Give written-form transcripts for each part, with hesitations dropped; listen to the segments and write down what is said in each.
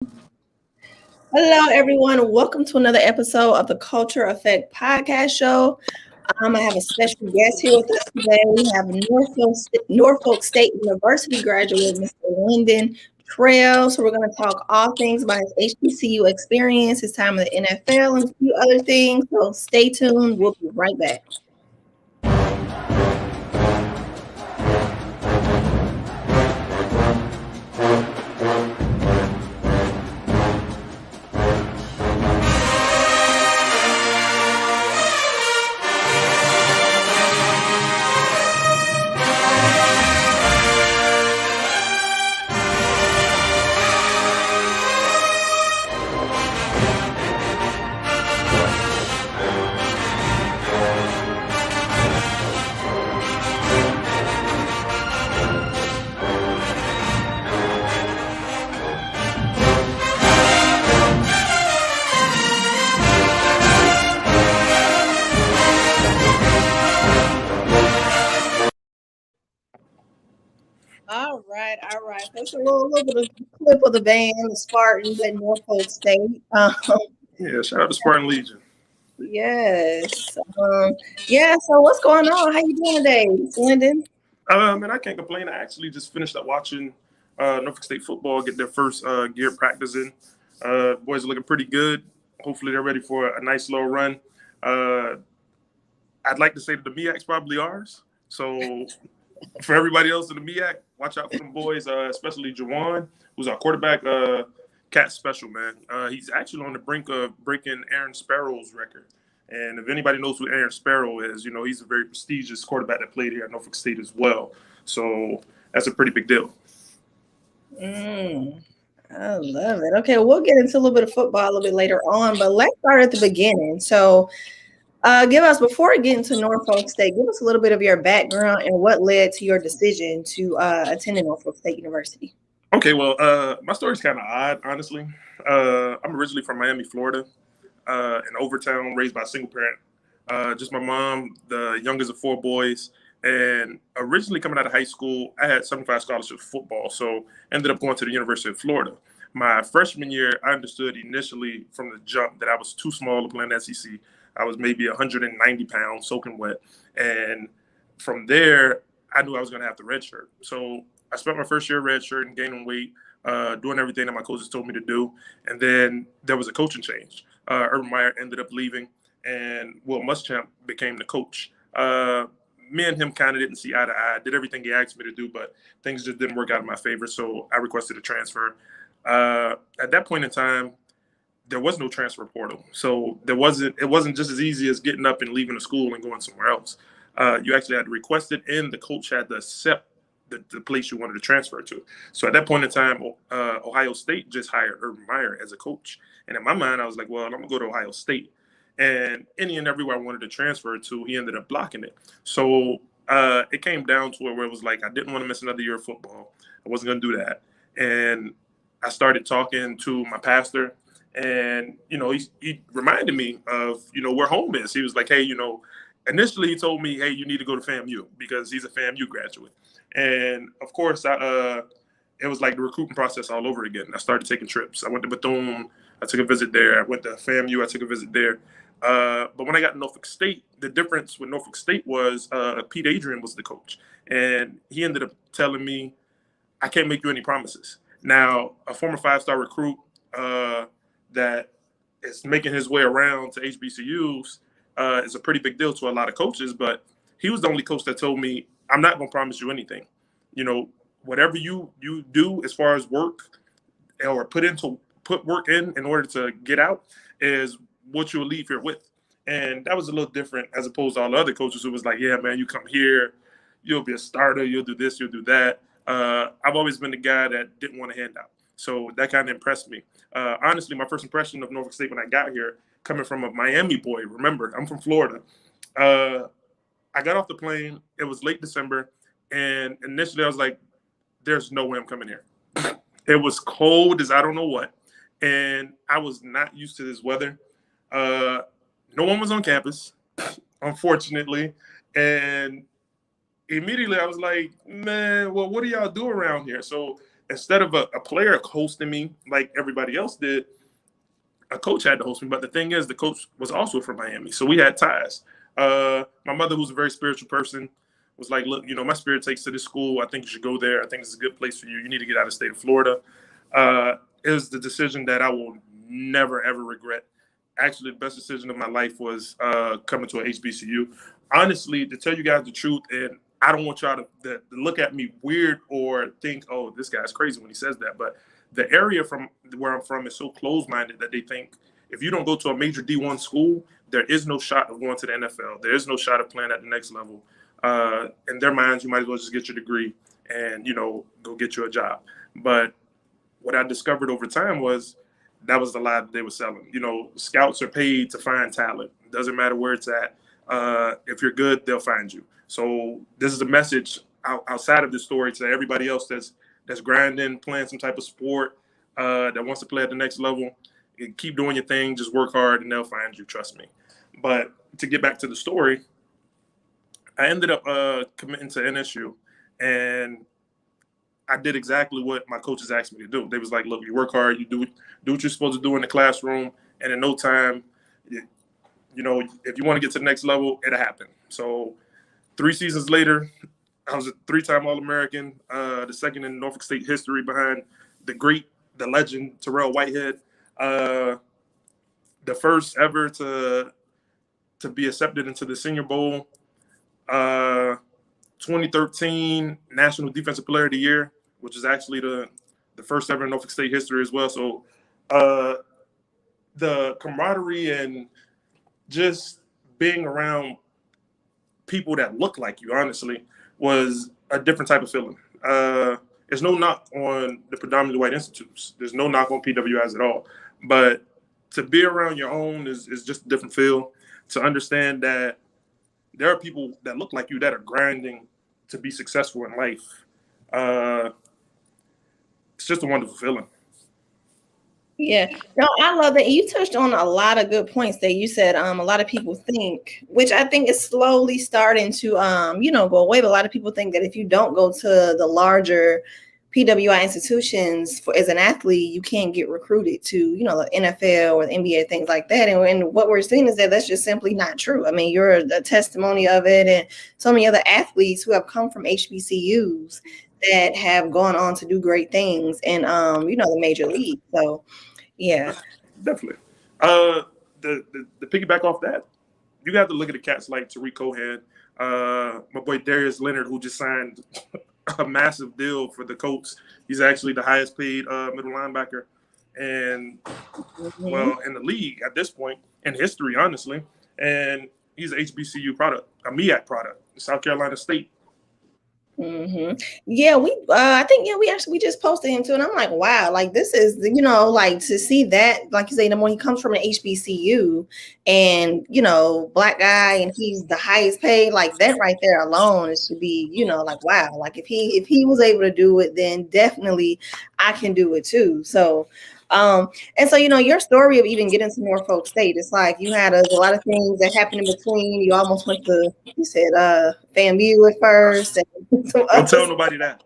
Hello, everyone. Welcome to another episode of the Culture Effect Podcast Show. I have a special guest here with us today. We have Norfolk State University graduate, Mr. Lynden Trail. So we're going to talk all things about his HBCU experience, his time in the NFL, and a few other things. So stay tuned. We'll be right back. All right. That's a little bit of clip of the band, the Spartans at Norfolk State. Yeah, shout out to Spartan Legion. Yes. Yeah. So what's going on? How you doing today, Lynden? Man, I can't complain. I actually just finished up watching Norfolk State football get their first gear practice in. Boys are looking pretty good. Hopefully, they're ready for a nice little run. I'd like to say that the MEAC's probably ours. So for everybody else in the MEAC, watch out for them boys, especially Jawan, who's our quarterback. Cat special, man. He's actually on the brink of breaking Aaron Sparrow's record. And if anybody knows who Aaron Sparrow is, you know, he's a very prestigious quarterback that played here at Norfolk State as well. So that's a pretty big deal. I love it. Okay, we'll get into a little bit of football a little bit later on, but let's start at the beginning. So before we get into Norfolk State, give us a little bit of your background and what led to your decision to attend Norfolk State University. Okay, well, my story's kind of odd, honestly. I'm originally from Miami, Florida, in Overtown, raised by a single parent. Just my mom, the youngest of four boys. And originally coming out of high school, I had 75 scholarships for football, so ended up going to the University of Florida. My freshman year, I understood initially from the jump that I was too small to play in the SEC. I was maybe 190 pounds, soaking wet. And from there, I knew I was going to have to redshirt. So I spent my first year redshirting, gaining weight, doing everything that my coaches told me to do. And then there was a coaching change. Urban Meyer ended up leaving, and Will Muschamp became the coach. Me and him kind of didn't see eye to eye. Did everything he asked me to do, but things just didn't work out in my favor. So I requested a transfer. At that point in time, there was no transfer portal. So it wasn't just as easy as getting up and leaving the school and going somewhere else. You actually had to request it, and the coach had to accept the place you wanted to transfer to. So at that point in time, Ohio State just hired Urban Meyer as a coach. And in my mind, I was like, well, I'm going to go to Ohio State. And any and everywhere I wanted to transfer to, he ended up blocking it. So it came down to it where it was like I didn't want to miss another year of football. I wasn't going to do that. And I started talking to my pastor. And, you know, he reminded me of, you know, where home is. He was like, hey, you know, initially he told me, hey, you need to go to FAMU because he's a FAMU graduate. And, of course, it was like the recruiting process all over again. I started taking trips. I went to Bethune. I took a visit there. I went to FAMU. I took a visit there. But when I got to Norfolk State, the difference with Norfolk State was Pete Adrian was the coach. And he ended up telling me, I can't make you any promises. Now, a former five-star recruit that is making his way around to HBCUs is a pretty big deal to a lot of coaches. But he was the only coach that told me, I'm not going to promise you anything. You know, whatever you do as far as work or put work in order to get out is what you'll leave here with. And that was a little different as opposed to all the other coaches who was like, yeah, man, you come here, you'll be a starter, you'll do this, you'll do that. I've always been the guy that didn't want a handout. So that kind of impressed me. Honestly, my first impression of Norfolk State when I got here, coming from a Miami boy, remember, I'm from Florida. I got off the plane. It was late December. And initially I was like, there's no way I'm coming here. It was cold as I don't know what. And I was not used to this weather. No one was on campus, unfortunately. And immediately I was like, man, well, what do y'all do around here? So instead of a player hosting me like everybody else did, a coach had to host me. But the thing is, the coach was also from Miami, so we had ties. My mother, who's a very spiritual person, was like, "Look, my spirit takes to this school. I think you should go there. I think it's a good place for you. You need to get out of the state of Florida." It was the decision that I will never ever regret. Actually, the best decision of my life was coming to a HBCU. Honestly, to tell you guys the truth, and I don't want y'all to look at me weird or think, "Oh, this guy's crazy when he says that." But the area from where I'm from is so closed-minded that they think if you don't go to a major D1 school, there is no shot of going to the NFL. There is no shot of playing at the next level. In their minds, you might as well just get your degree and go get you a job. But what I discovered over time was that was the lie that they were selling. Scouts are paid to find talent. It doesn't matter where it's at. If you're good, they'll find you. So this is a message outside of the story to everybody else that's grinding, playing some type of sport, that wants to play at the next level. Keep doing your thing, just work hard, and they'll find you, trust me. But to get back to the story, I ended up committing to NSU, and I did exactly what my coaches asked me to do. They was like, "Look, you work hard, you do what you're supposed to do in the classroom, and in no time, if you want to get to the next level, it'll happen." So 3 seasons later, I was a 3-time All-American, the second in Norfolk State history behind the legend, Terrell Whitehead, the first ever to be accepted into the Senior Bowl, 2013 National Defensive Player of the Year, which is actually the first ever in Norfolk State history as well. So the camaraderie and just being around people that look like you, honestly, was a different type of feeling. There's no knock on the predominantly white institutes. There's no knock on PWIs at all. But to be around your own is just a different feel. To understand that there are people that look like you that are grinding to be successful in life. It's just a wonderful feeling. Yeah, no, I love that. You touched on a lot of good points that you said. A lot of people think, which I think is slowly starting to, go away. But a lot of people think that if you don't go to the larger PWI institutions as an athlete, you can't get recruited to, the NFL or the NBA, things like that. And what we're seeing is that that's just simply not true. I mean, you're a testimony of it, and so many other athletes who have come from HBCUs that have gone on to do great things in, the major league. So. Yeah, definitely. The piggyback off that, you got to look at the cats like Tariq Cohen, my boy Darius Leonard, who just signed a massive deal for the Colts. He's actually the highest paid middle linebacker, and well, in the league at this point in history, honestly. And he's an HBCU product, a MEAC product, South Carolina State. Yeah, I think we just posted him too, and I'm like, wow, like this is like to see that, like you say, when he comes from an HBCU and black guy, and he's the highest paid, like that right there alone, it should be like wow, like if he was able to do it, then definitely I can do it too. So. And so, your story of even getting to Norfolk State, it's like you had a lot of things that happened in between. You almost went to, you said, FAMU at first. And don't tell nobody that.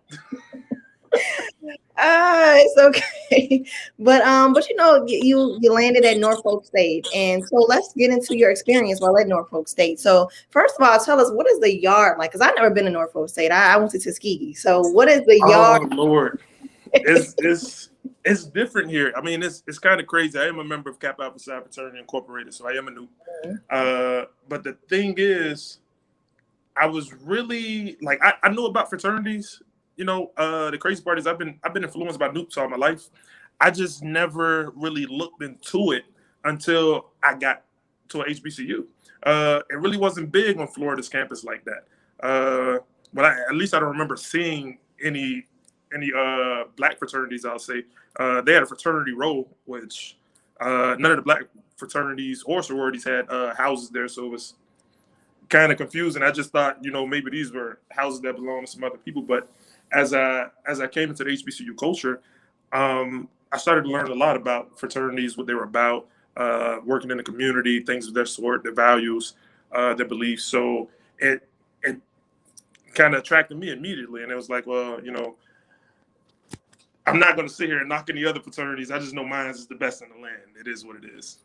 It's okay. But you landed at Norfolk State. And so let's get into your experience while at Norfolk State. So first of all, tell us, what is the yard like? Because I've never been to Norfolk State. I went to Tuskegee. So what is the yard? Oh, Lord. It's different here. I mean, it's kind of crazy. I am a member of Kappa Alpha Psi Fraternity Incorporated, so I am a noob. But the thing is, I was really like I know about fraternities. The crazy part is I've been influenced by nukes all my life. I just never really looked into it until I got to a HBCU. It really wasn't big on Florida's campus like that. But at least I don't remember seeing any black fraternities. I'll say they had a fraternity row, which none of the black fraternities or sororities had houses there, so it was kind of confusing. I just thought maybe these were houses that belong to some other people. But as I came into the HBCU culture, I started to learn a lot about fraternities, what they were about, working in the community, things of that sort, their values, their beliefs. So it kind of attracted me immediately, and it was like, well, I'm not going to sit here and knock any other fraternities. I just know mine is the best in the land. It is what it is.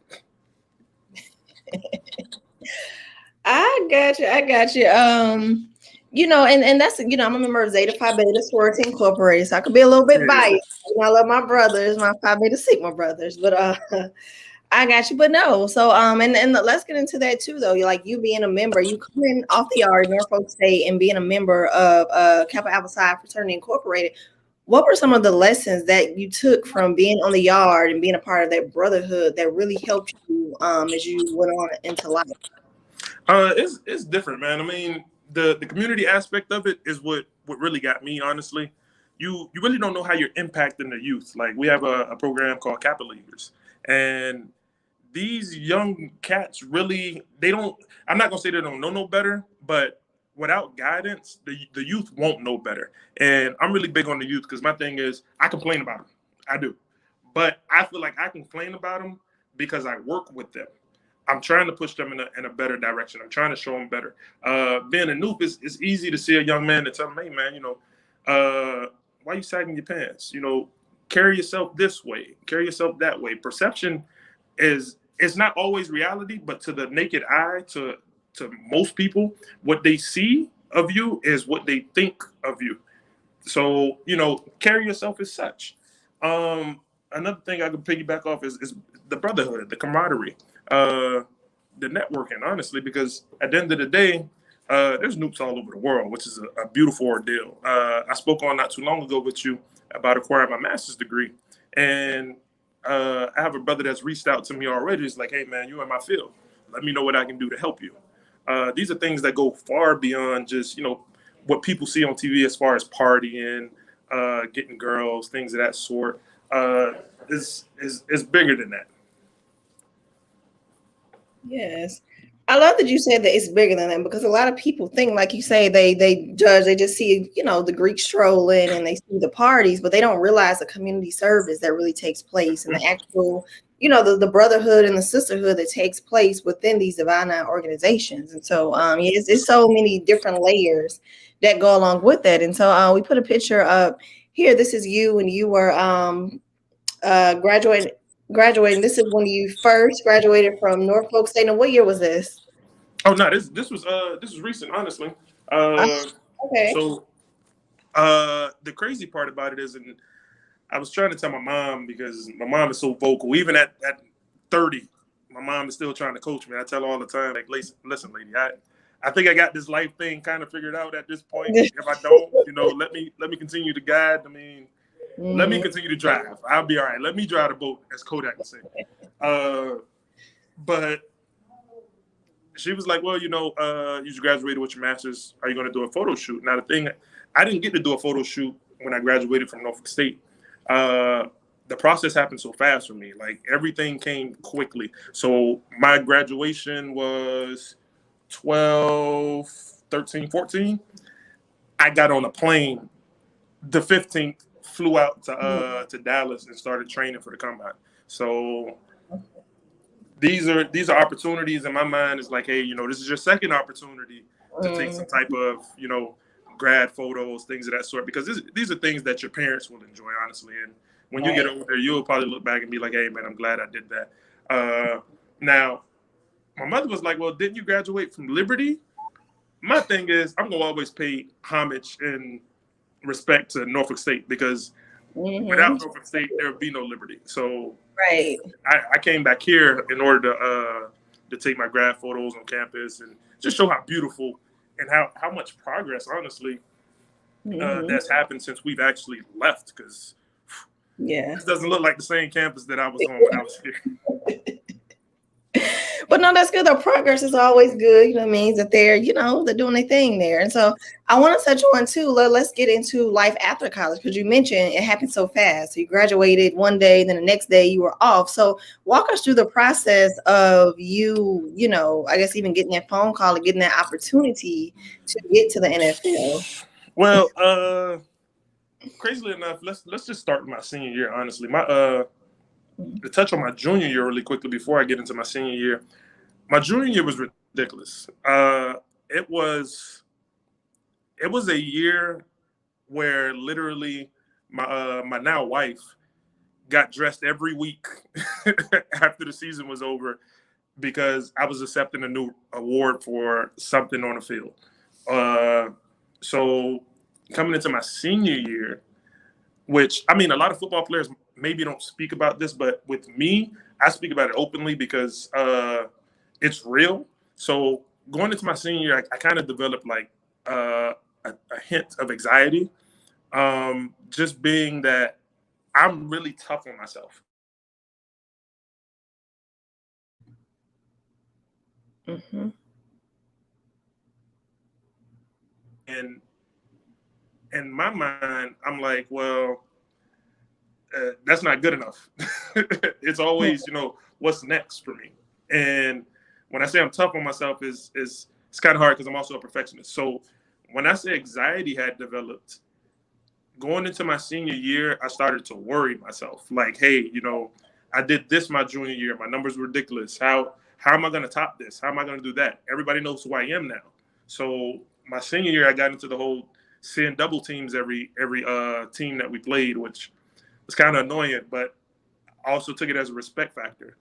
I got you. I got you. And that's, I'm a member of Zeta Phi Beta Sorority Incorporated, so I could be a little bit biased. I love my brothers, my Phi Beta Sigma brothers, but I got you. But no, so and let's get into that too, though. You're like, you being a member, you coming off the yard, Norfolk State, and being a member of Kappa Alpha Psi Fraternity Incorporated. What were some of the lessons that you took from being on the yard and being a part of that brotherhood that really helped you as you went on into life? It's different, man. I mean, the community aspect of it is what really got me, honestly. You really don't know how you're impacting the youth. Like, we have a program called Kappa Leaguers, and these young cats really, I'm not gonna say they don't know no better, but without guidance, the youth won't know better. And I'm really big on the youth because my thing is, I complain about them. I do. But I feel like I complain about them because I work with them. I'm trying to push them in a better direction. I'm trying to show them better. Being a noob, it's easy to see a young man and tell him, hey, man, why you sagging your pants? Carry yourself this way, carry yourself that way. Perception it's not always reality, but to the naked eye, to most people, what they see of you is what they think of you. So, carry yourself as such. Another thing I could piggyback off is the brotherhood, the camaraderie, the networking, honestly, because at the end of the day, there's noobs all over the world, which is a beautiful ordeal. I spoke on not too long ago with you about acquiring my master's degree. And I have a brother that's reached out to me already. It's like, hey, man, you're in my field. Let me know what I can do to help you. These are things that go far beyond just, what people see on TV as far as partying, getting girls, things of that sort. Is bigger than that. Yes. I love that you said that it's bigger than that, because a lot of people think, like you say, they judge, they just see, the Greeks strolling and they see the parties, but they don't realize the community service that really takes place and the actual, the brotherhood and the sisterhood that takes place within these divine organizations. And so it's so many different layers that go along with that. And so we put a picture up here. This is you when you were graduating. This is when you first graduated from Norfolk State. And what year was this? Oh no, this was recent, honestly. Okay. So the crazy part about it is, and I was trying to tell my mom, because my mom is so vocal. Even at 30, my mom is still trying to coach me. I tell her all the time, like, listen, lady, I think I got this life thing kind of figured out at this point. If I don't, let me continue to guide. I mean, let me continue to drive. I'll be all right. Let me drive the boat, as Kodak would say. But she was like, well, you just graduated with your master's. Are you going to do a photo shoot? Now, the thing, I didn't get to do a photo shoot when I graduated from Norfolk State. The process happened so fast for me. Like, everything came quickly. So my graduation was 12, 13, 14. I got on a plane the 15th, flew out to Dallas and started training for the combine. So these are opportunities in my mind. It's like, hey, this is your second opportunity to take some type of, grad photos, things of that sort, because these are things that your parents will enjoy, honestly. And when you get older, you'll probably look back and be like, hey, man, I'm glad I did that. Now, my mother was like, well, didn't you graduate from Liberty? My thing is, I'm going to always pay homage and respect to Norfolk State, because without Norfolk State, there would be no Liberty. So I came back here in order to take my grad photos on campus and just show how beautiful and how much progress, honestly, that's happened since we've actually left, because this doesn't look like the same campus that I was on when I was here. But no, that's good. The progress is always good. It means that they're doing their thing there. And so I want to touch on too. Let's get into life after college, because you mentioned it happened so fast. So you graduated one day, then the next day you were off. So walk us through the process of you, I guess even getting that phone call and getting that opportunity to get to the NFL. Well, crazily enough, let's just start with my senior year. Honestly, to touch on my junior year really quickly before I get into my senior year. My junior year was ridiculous. It was a year where literally my now wife got dressed every week after the season was over because I was accepting a new award for something on the field. So coming into my senior year, which I mean, a lot of football players maybe don't speak about this, but with me, I speak about it openly because it's real. So going into my senior year, I kind of developed like a hint of anxiety, just being that I'm really tough on myself. Mm-hmm. And in my mind, I'm like, well, that's not good enough. It's always, what's next for me. And when I say I'm tough on myself, is it's kind of hard because I'm also a perfectionist. So when I say anxiety had developed, going into my senior year, I started to worry myself. Like, hey, I did this my junior year. My numbers were ridiculous. How am I going to top this? How am I going to do that? Everybody knows who I am now. So my senior year, I got into the whole seeing double teams every team that we played, which was kind of annoying, but I also took it as a respect factor.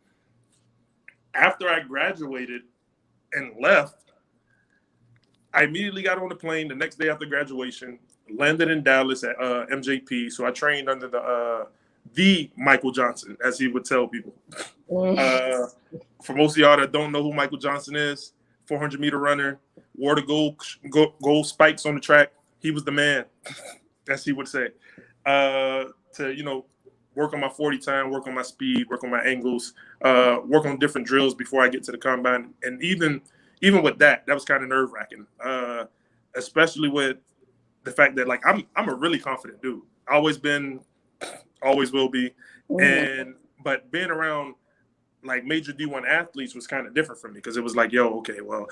After I graduated and left, I immediately got on the plane the next day after graduation, landed in Dallas at MJP. So I trained under the Michael Johnson, as he would tell people. For most of y'all that don't know who Michael Johnson is, 400-meter runner, wore the gold spikes on the track. He was the man, as he would say. To work on my 40 time, work on my speed, work on my angles, work on different drills before I get to the combine. And even with that was kind of nerve wracking, especially with the fact that like I'm a really confident dude. Always been, always will be. But being around like major D1 athletes was kind of different for me because it was like, yo, okay, well,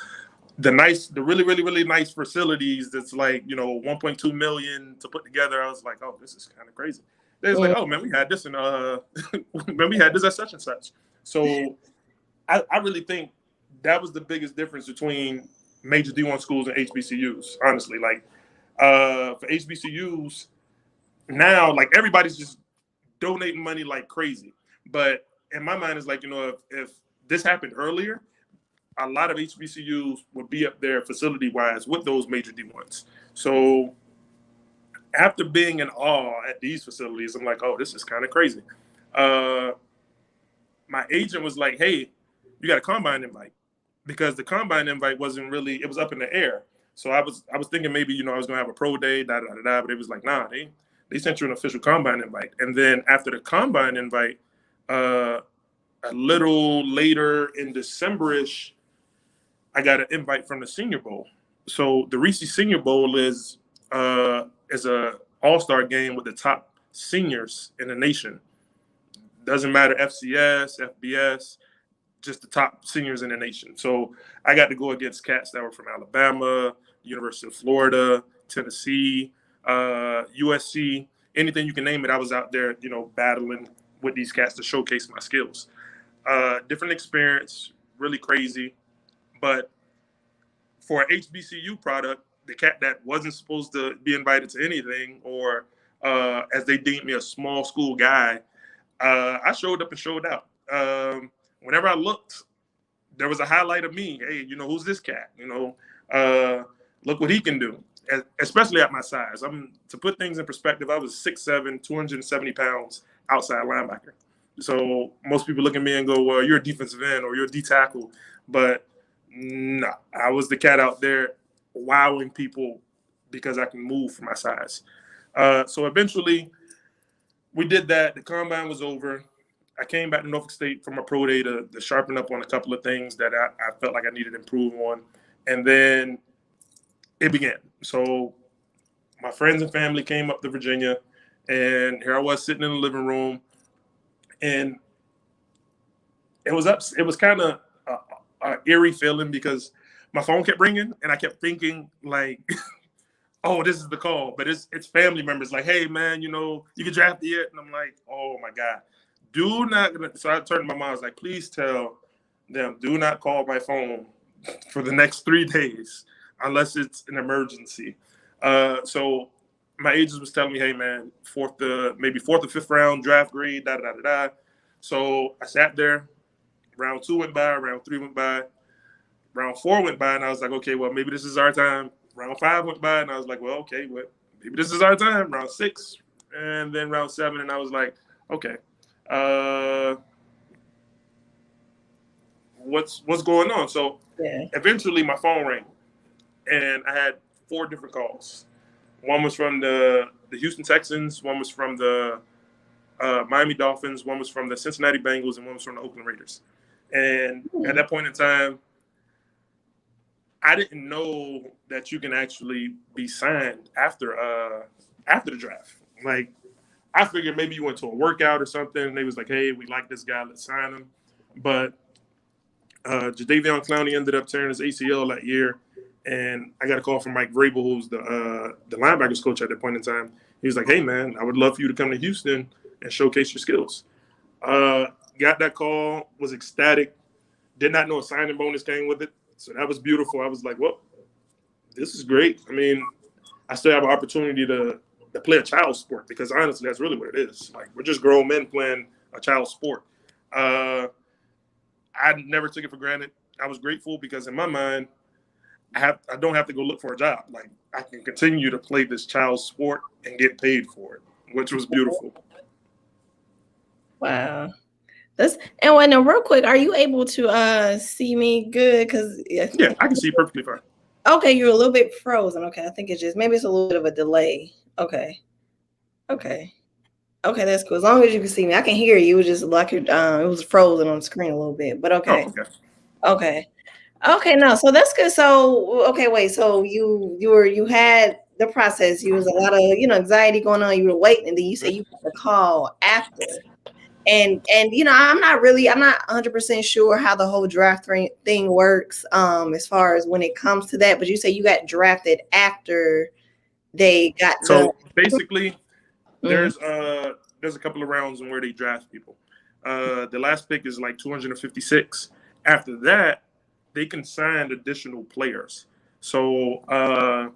the really, really, really nice facilities that's like, 1.2 million to put together. I was like, oh, this is kind of crazy. They was like, oh man, we had this and man, we had this at such and such. So I really think that was the biggest difference between major D1 schools and HBCUs, honestly. Like for HBCUs, now like everybody's just donating money like crazy. But in my mind, it's like, if this happened earlier, a lot of HBCUs would be up there facility-wise with those major D1s. So after being in awe at these facilities, I'm like, oh, this is kind of crazy. My agent was like, hey, you got a combine invite. Because the combine invite wasn't really, it was up in the air. So I was thinking maybe, I was going to have a pro day, but it was like, nah, they sent you an official combine invite. And then after the combine invite, a little later in December-ish, I got an invite from the Senior Bowl. So the Reese Senior Bowl is a all-star game with the top seniors in the nation. Doesn't matter FCS, FBS, just the top seniors in the nation. So I got to go against cats that were from Alabama, University of Florida, Tennessee, USC, anything you can name it. I was out there, battling with these cats to showcase my skills. Different experience, really crazy. But for an HBCU product, the cat that wasn't supposed to be invited to anything, or as they deemed me, a small school guy, I showed up and showed out. Whenever I looked, there was a highlight of me. Hey, who's this cat? Look what he can do, especially at my size. To put things in perspective, I was 6'7", 270 pounds outside linebacker. So most people look at me and go, well, you're a defensive end or you're a D tackle. But no, I was the cat out there wowing people because I can move for my size. So eventually we did that. The combine was over. I came back to Norfolk State from a pro day to sharpen up on a couple of things that I felt like I needed to improve on. And then it began. So my friends and family came up to Virginia, and here I was sitting in the living room, and it was kind of an eerie feeling because my phone kept ringing, and I kept thinking like, oh, this is the call. But it's family members like, hey, man, you get drafted yet? And I'm like, oh, my God. Do not. So I turned to my mom. I was like, please tell them, do not call my phone for the next 3 days unless it's an emergency. So my agents was telling me, hey man, maybe fourth or fifth round draft grade, da da da da. So I sat there. Round 2 went by, round 3 went by, round 4 went by, and I was like, okay, well maybe this is our time. Round 5 went by, and I was like, well, okay, well maybe this is our time. Round 6, and then round 7, and I was like, okay, what's going on? So eventually my phone rang, and I had 4 different calls. One was from the Houston Texans, one was from the Miami Dolphins, one was from the Cincinnati Bengals, and one was from the Oakland Raiders. And at that point in time, I didn't know that you can actually be signed after the draft. Like, I figured maybe you went to a workout or something, and they was like, hey, we like this guy, let's sign him. But Jadeveon Clowney ended up tearing his ACL that year, and I got a call from Mike Vrabel, who's the linebackers coach at that point in time. He was like, hey, man, I would love for you to come to Houston and showcase your skills. Got that call, was ecstatic, did not know a signing bonus came with it. So that was beautiful. I was like, well, this is great. I mean, I still have an opportunity to play a child sport, because honestly, that's really what it is. Like, we're just grown men playing a child sport. I never took it for granted. I was grateful because in my mind, I don't have to go look for a job. Like, I can continue to play this child sport and get paid for it, which was beautiful. Wow. And real quick, are you able to see me good? Because yeah, I can see perfectly fine. Okay, you're a little bit frozen. Okay, I think it's just maybe it's a little bit of a delay. Okay, that's cool. As long as you can see me, I can hear you. It was just like it was frozen on the screen a little bit, but okay. Oh, okay. No, so that's good. So okay, wait. So you had the process. You was a lot of anxiety going on. You were waiting, and then you said you got the call after. And I'm not 100% sure how the whole draft thing works as far as when it comes to that. But you say you got drafted after they got basically there's a couple of rounds in where they draft people. The last pick is like 256. After that, they can sign additional players. So I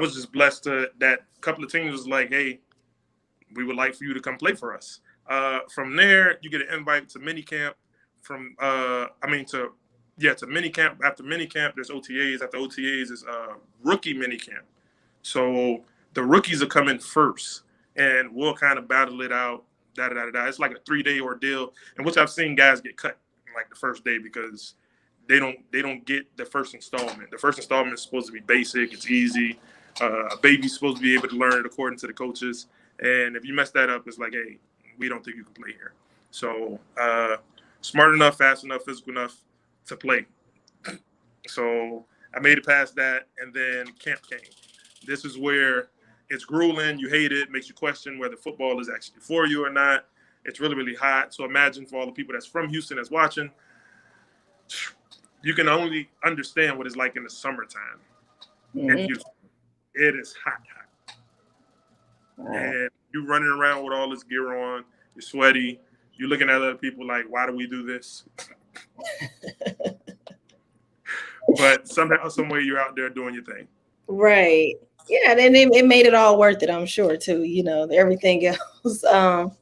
was just blessed that a couple of teams was like, hey, we would like for you to come play for us. From there, you get an invite to minicamp. To minicamp. After minicamp, there's OTAs. After OTAs is rookie minicamp. So the rookies are coming first, and we'll kind of battle it out. It's like a 3-day ordeal, in which I've seen guys get cut like the first day because they don't get the first installment. The first installment is supposed to be basic. It's easy. A baby's supposed to be able to learn it according to the coaches. And if you mess that up, it's like, hey, we don't think you can play here. So smart enough, fast enough, physical enough to play. So I made it past that, and then camp came. This is where it's grueling. You hate it. Makes you question whether football is actually for you or not. It's really, really hot. So imagine for all the people that's from Houston that's watching, you can only understand what it's like in the summertime in Houston. It is hot. And you're running around with all this gear on, you're sweaty, you're looking at other people like, why do we do this? But somehow, some way, you're out there doing your thing. Right. Yeah, and it made it all worth it, I'm sure, too, everything else. Oh,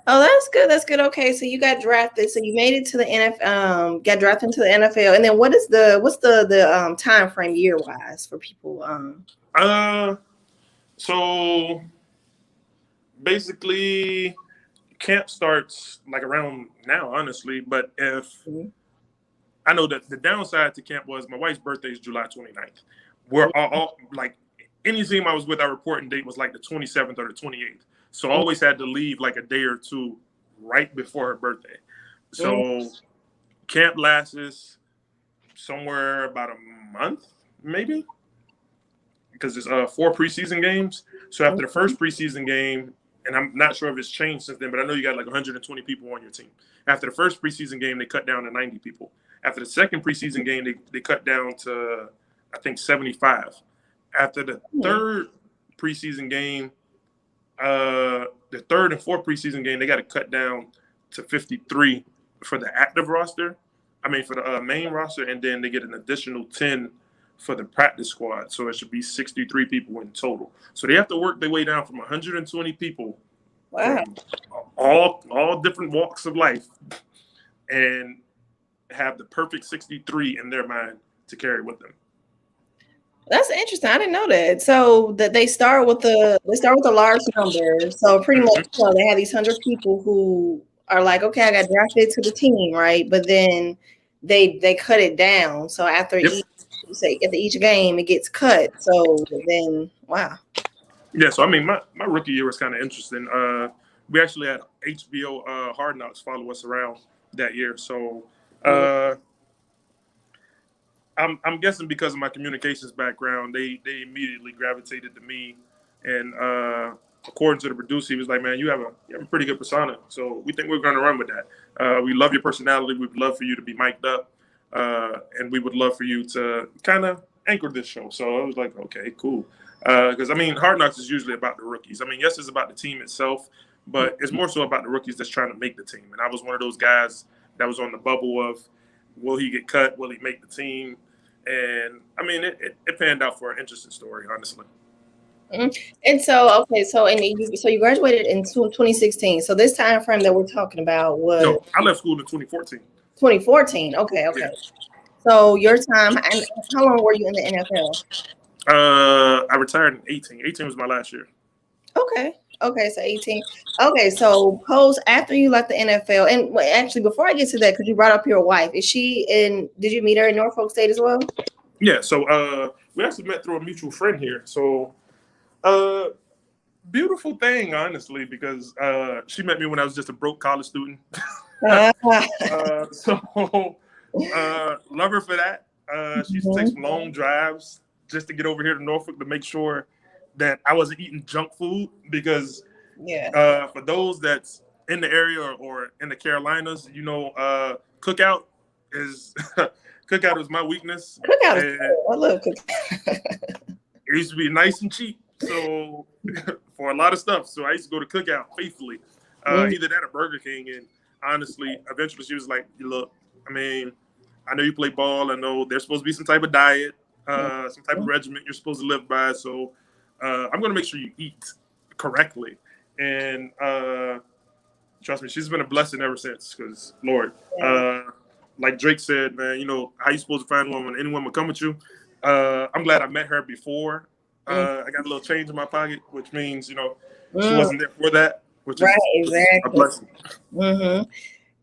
that's good. That's good. Okay, so you got drafted. So you made it to the NFL, got drafted into the NFL. And then what's the time frame year-wise for people? So basically, camp starts like around now, honestly. But if I know that the downside to camp was my wife's birthday is July 29th. We're all like, any team I was with, our reporting date was like the 27th or the 28th. So I always had to leave like a day or two right before her birthday. So camp lasts somewhere about a month, maybe, because there's 4 preseason games. So after the first preseason game, and I'm not sure if it's changed since then, but I know you got like 120 people on your team. After the first preseason game, they cut down to 90 people. After the second preseason game, they cut down to, I think, 75. After the third preseason game, the third and fourth preseason game, they got to cut down to 53 for the active roster. For the main roster, and then they get an additional 10 for the practice squad. So it should be 63 people in total. So they have to work their way down from 120 people Wow. from all different walks of life and have the perfect 63 in their mind to carry with them. That's interesting. I didn't know that. So that they start with a large number. So pretty much, they have these 100 people who are like, okay, I got drafted to the team, right? But then they cut it down. So after each game, it gets cut. So then, wow. Yeah. So I mean, my rookie year was kind of interesting. We actually had HBO Hard Knocks follow us around that year. So I'm guessing because of my communications background, they immediately gravitated to me. And according to the producer, he was like, "Man, you have a pretty good persona. So we think we're going to run with that. We love your personality. We would love for you to be mic'd up, and we would love for you to kind of anchor this show." So I was like, "Okay, cool." Because I mean, Hard Knocks is usually about the rookies. I mean, yes, it's about the team itself, but it's more so about the rookies that's trying to make the team. And I was one of those guys that was on the bubble of, will he get cut? Will he make the team? And I mean, it panned out for an interesting story, honestly. Mm-hmm. And so, okay, so you graduated in 2016. So this time frame that we're talking about was No, I left school in 2014. 2014. Okay. Yeah. So your time, and how long were you in the NFL? I retired in 18. 18 was my last year. Okay, so 18. Okay, so after you left the NFL, and actually before I get to that, because you brought up your wife, did you meet her in Norfolk State as well? Yeah, so we actually met through a mutual friend here. So beautiful thing, honestly, because she met me when I was just a broke college student. So love her for that. She used to take some long drives just to get over here to Norfolk to make sure that I wasn't eating junk food, because for those that's in the area or in the Carolinas, cookout is cookout is my weakness. Cookout is cool. I love cookout. It used to be nice and cheap, so for a lot of stuff. So I used to go to cookout faithfully, either that or Burger King. And honestly, eventually she was like, "Look, I mean, I know you play ball. I know there's supposed to be some type of diet, some type of regimen you're supposed to live by. So I'm going to make sure you eat correctly." And trust me, she's been a blessing ever since. Because Lord, like Drake said, man, how you supposed to find one when anyone would come with you? I'm glad I met her before I got a little change in my pocket, which means she wasn't there for that, which is exactly a blessing. Mm-hmm.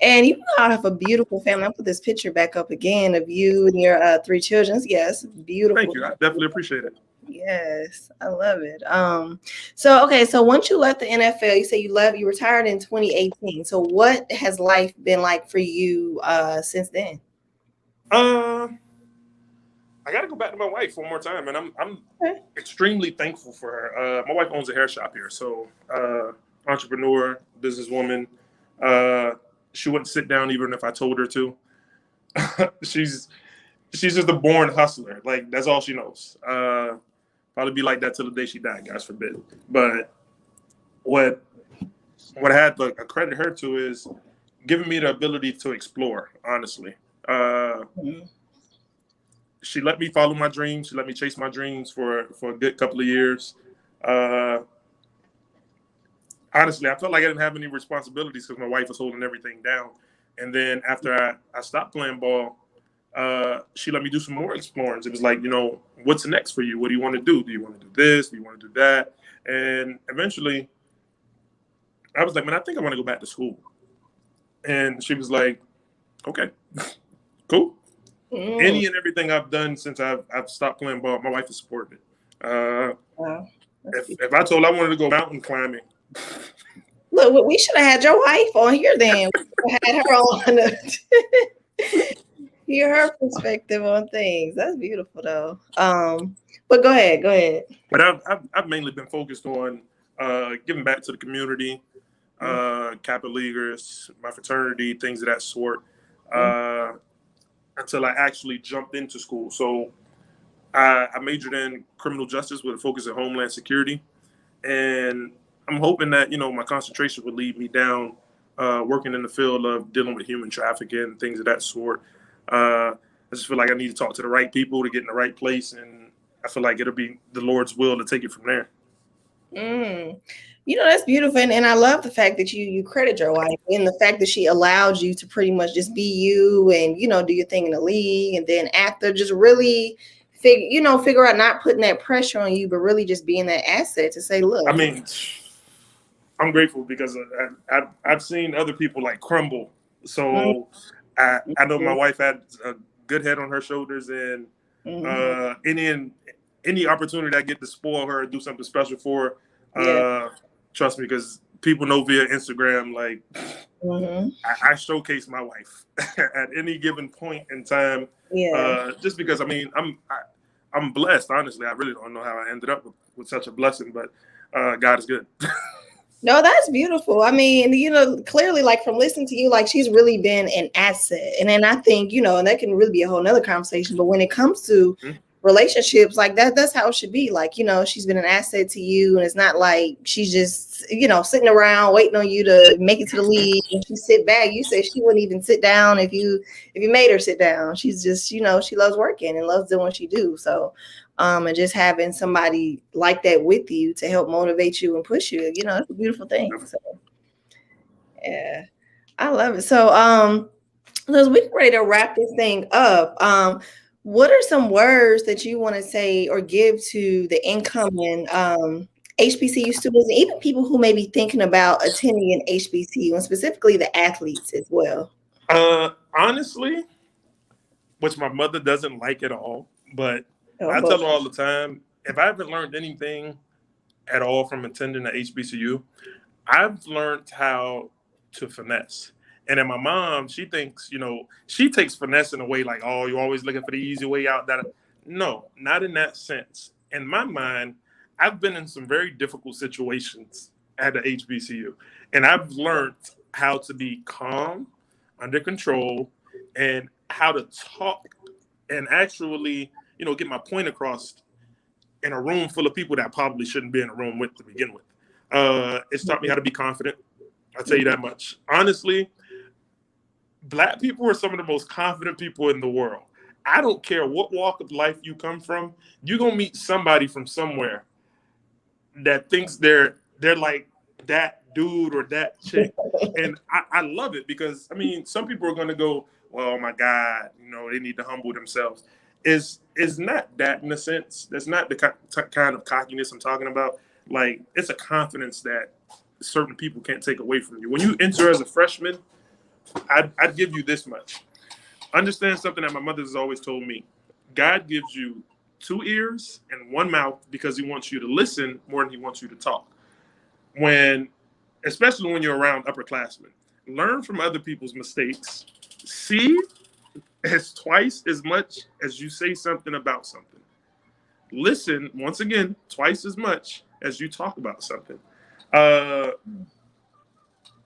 And you all have a beautiful family. I'll put this picture back up again of you and your 3 children. Yes, beautiful. Thank you. I definitely appreciate it. Yes, I love it. So once you left the NFL, you say you retired in 2018. So what has life been like for you since then? I got to go back to my wife one more time, and I'm extremely thankful for her. My wife owns a hair shop here, so entrepreneur, businesswoman. She wouldn't sit down even if I told her to. She's just a born hustler. Like, that's all she knows. Probably be like that till the day she died, God forbid. But what I had to credit her to is giving me the ability to explore, honestly. She let me follow my dreams. She let me chase my dreams for a good couple of years. Honestly, I felt like I didn't have any responsibilities because my wife was holding everything down. And then after I stopped playing ball, she let me do some more exploring. It was like, what's next for you? What do you want to do? Do you want to do this? Do you want to do that? And eventually, I was like, man, I think I want to go back to school. And she was like, okay, cool. Any and everything I've done since I've stopped playing ball, my wife has supported it. Wow. If I told I wanted to go mountain climbing, look, we should have had your wife on here then. We had her on to hear her perspective on things. That's beautiful, though. But go ahead. But I've mainly been focused on giving back to the community, Kappa Leaguers, my fraternity, things of that sort. Until I actually jumped into school. So I majored in criminal justice with a focus in Homeland Security. And I'm hoping that, my concentration would lead me down working in the field of dealing with human trafficking, things of that sort. I just feel like I need to talk to the right people to get in the right place, and I feel like it'll be the Lord's will to take it from there. That's beautiful, and I love the fact that you credit your wife and the fact that she allowed you to pretty much just be you and do your thing in the league, and then after just really figure out not putting that pressure on you, but really just being that asset to say, look. I mean, I'm grateful because I've seen other people like crumble. So I know my wife had a good head on her shoulders, and any opportunity I get to spoil her, do something special for her, trust me, because people know via Instagram, like I showcase my wife at any given point in time. Just because I'm blessed. Honestly, I really don't know how I ended up with such a blessing, but God is good. No, that's beautiful. I mean, clearly, like from listening to you, like she's really been an asset. And then I think, and that can really be a whole nother conversation. But when it comes to relationships, like that's how it should be. Like, she's been an asset to you. And it's not like she's just, sitting around waiting on you to make it to the league. And she sit back. You said she wouldn't even sit down if you made her sit down. She's just, she loves working and loves doing what she do. So and just having somebody like that with you to help motivate you and push you, it's a beautiful thing. So, yeah, I love it. So, as we get ready to wrap this thing up, what are some words that you want to say or give to the incoming HBCU students, and even people who may be thinking about attending an HBCU, and specifically the athletes as well? Honestly, which my mother doesn't like at all, but I tell her all the time, if I haven't learned anything at all from attending an HBCU, I've learned how to finesse. And then my mom, she thinks, she takes finesse in a way like, oh, you're always looking for the easy way out. No, not in that sense. In my mind, I've been in some very difficult situations at the HBCU, and I've learned how to be calm, under control, and how to talk and actually get my point across in a room full of people that I probably shouldn't be in a room with to begin with. It's taught me how to be confident. I'll tell you that much. Honestly, Black people are some of the most confident people in the world. I don't care what walk of life you come from. You're going to meet somebody from somewhere that thinks they're like that dude or that chick. And I love it because, some people are going to go, well, oh my God, they need to humble themselves. Is not that in a sense. That's not the kind of cockiness I'm talking about. Like, it's a confidence that certain people can't take away from you. When you enter as a freshman, I'd give you this much. Understand something that my mother has always told me. God gives you 2 ears and 1 mouth because he wants you to listen more than he wants you to talk. Especially when you're around upperclassmen, learn from other people's mistakes. See as twice as much as you say something about something. Listen, once again, twice as much as you talk about something.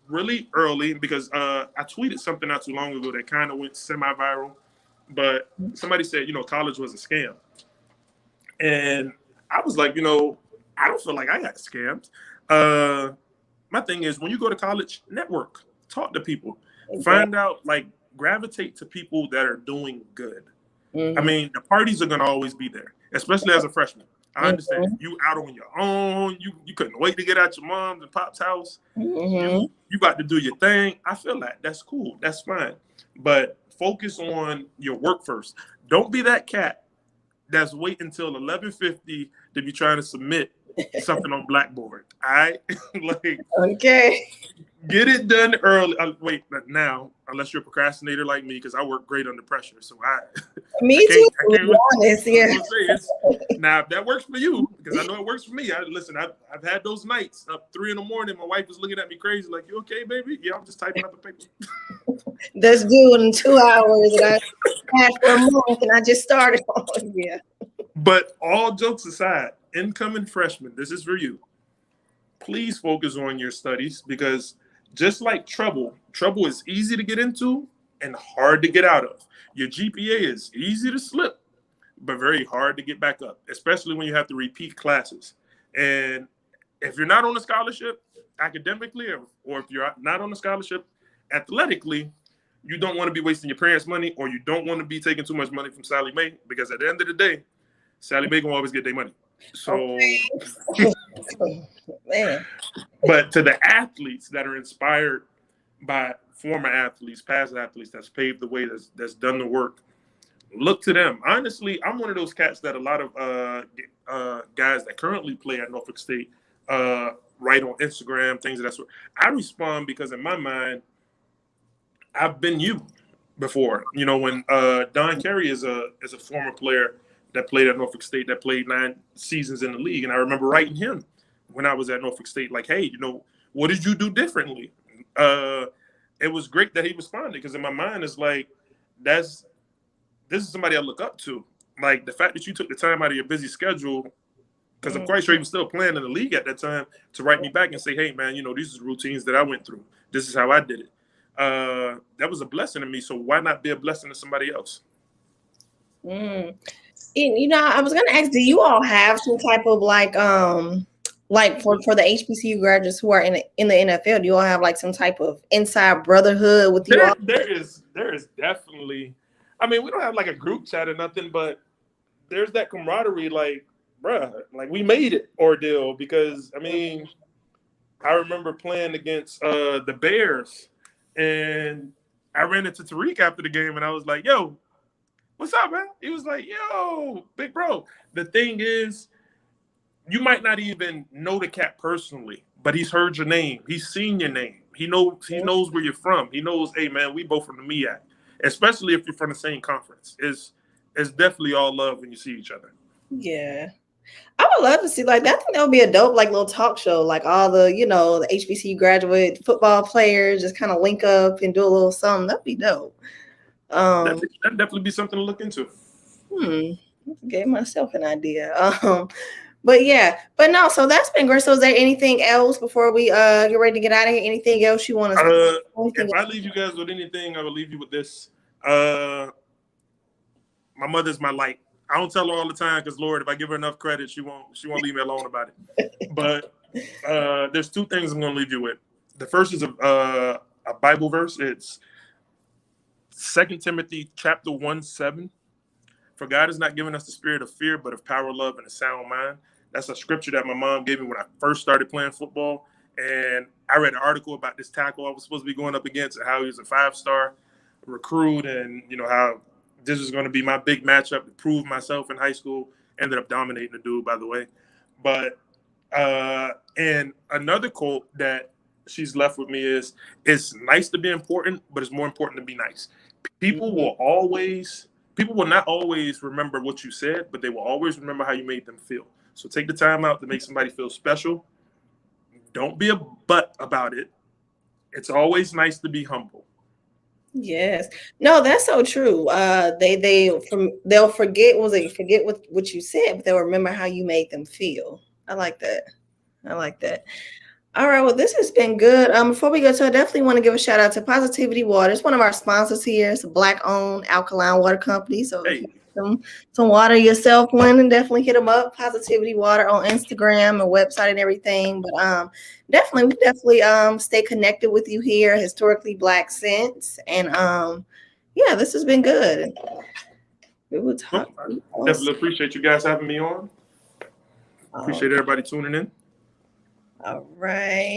Really early, because I tweeted something not too long ago that kind of went semi-viral, but somebody said, college was a scam. And I was like, I don't feel like I got scammed. My thing is, when you go to college, network, talk to people, find out, gravitate to people that are doing good. The parties are going to always be there, especially as a freshman. I understand you out on your own. You couldn't wait to get out your mom's and pop's house. You about to do your thing. I feel that. That's cool. That's fine. But focus on your work first. Don't be that cat that's waiting until 11:50 to be trying to submit something on Blackboard. All right? Okay. Get it done early. Wait, now, unless you're a procrastinator like me, because I work great under pressure. So Me too. To be honest, yeah. Now, if that works for you, because I know it works for me. I've had those nights up 3 a.m. My wife is looking at me crazy, like, "You okay, baby?" Yeah, I'm just typing up a paper. That's due in 2 hours, and I had for a month, and I just started on. Yeah. But all jokes aside, incoming freshmen, this is for you. Please focus on your studies, because just like trouble is easy to get into and hard to get out of. Your GPA is easy to slip, but very hard to get back up, especially when you have to repeat classes. And if you're not on a scholarship academically, or if you're not on a scholarship athletically, you don't want to be wasting your parents' money, or you don't want to be taking too much money from Sally Mae, because at the end of the day, Sally Mae gonna always get their money. So, man. But to the athletes that are inspired by former athletes, past athletes that's paved the way, that's done the work, look to them. Honestly, I'm one of those cats that a lot of guys that currently play at Norfolk State write on Instagram, things of that sort. I respond because in my mind, I've been you before. You know, when Don Carey is a former player that played at Norfolk State, that played 9 seasons in the league, and I remember writing him when I was at Norfolk State, like, hey, you know, what did you do differently? It was great that he responded, because in my mind, it's like, this is somebody I look up to. Like, the fact that you took the time out of your busy schedule, because I'm quite sure he was still playing in the league at that time, to write me back and say, hey, man, you know, these are the routines that I went through. This is how I did it. That was a blessing to me. So why not be a blessing to somebody else? And, you know, I was going to ask, do you all have some type of like for the HBCU graduates who are in the NFL, do you all have like some type of inside brotherhood with you all? There is definitely, I mean, we don't have like a group chat or nothing, but there's that camaraderie, like, bruh, like, we made it ordeal, because, I mean, I remember playing against the Bears, and I ran into Tariq after the game, and I was like, yo, what's up, man? He was like, yo, big bro. The thing is, you might not even know the cat personally, but he's heard your name. He's seen your name. He knows where you're from. He knows, hey, man, we both from the MEAC, especially if you're from the same conference. It's definitely all love when you see each other. Yeah. I would love to see, like, that. I think that would be a dope, like, little talk show, like all the, you know, the HBCU graduate football players just kind of link up and do a little something. That'd be dope. That'd definitely be something to look into. Gave myself an idea. But yeah, but no, so that's been great. So is there anything else before we get ready to get out of here? Anything else you want to if I leave you guys with anything, I will leave you with this. My mother's my light. I don't tell her all the time, because Lord, if I give her enough credit, she won't leave me alone about it. But there's 2 things I'm going to leave you with. The first is a Bible verse. It's 2 Timothy chapter 1:7. For God has not given us the spirit of fear, but of power, love, and a sound mind. That's a scripture that my mom gave me when I first started playing football. And I read an article about this tackle I was supposed to be going up against, and how he was a 5-star recruit, and, you know, how this was going to be my big matchup to prove myself in high school. Ended up dominating the dude, by the way. But and another quote that she's left with me is, it's nice to be important, but it's more important to be nice. People will not always remember what you said, but they will always remember how you made them feel. So take the time out to make somebody feel special. Don't be a butt about it. It's always nice to be humble. Yes. No, that's so true. They'll forget what you said, but they'll remember how you made them feel. I like that. All right, well, this has been good. Before we go, I definitely want to give a shout out to Positivity Water. It's one of our sponsors here. It's a Black-owned alkaline water company. So if you need some water yourself, Lynden, definitely hit them up. Positivity Water on Instagram and website and everything. But definitely stay connected with you here, Historically Black Sense. And yeah, this has been good. We will talk. Definitely appreciate you guys having me on. Appreciate everybody tuning in. All right.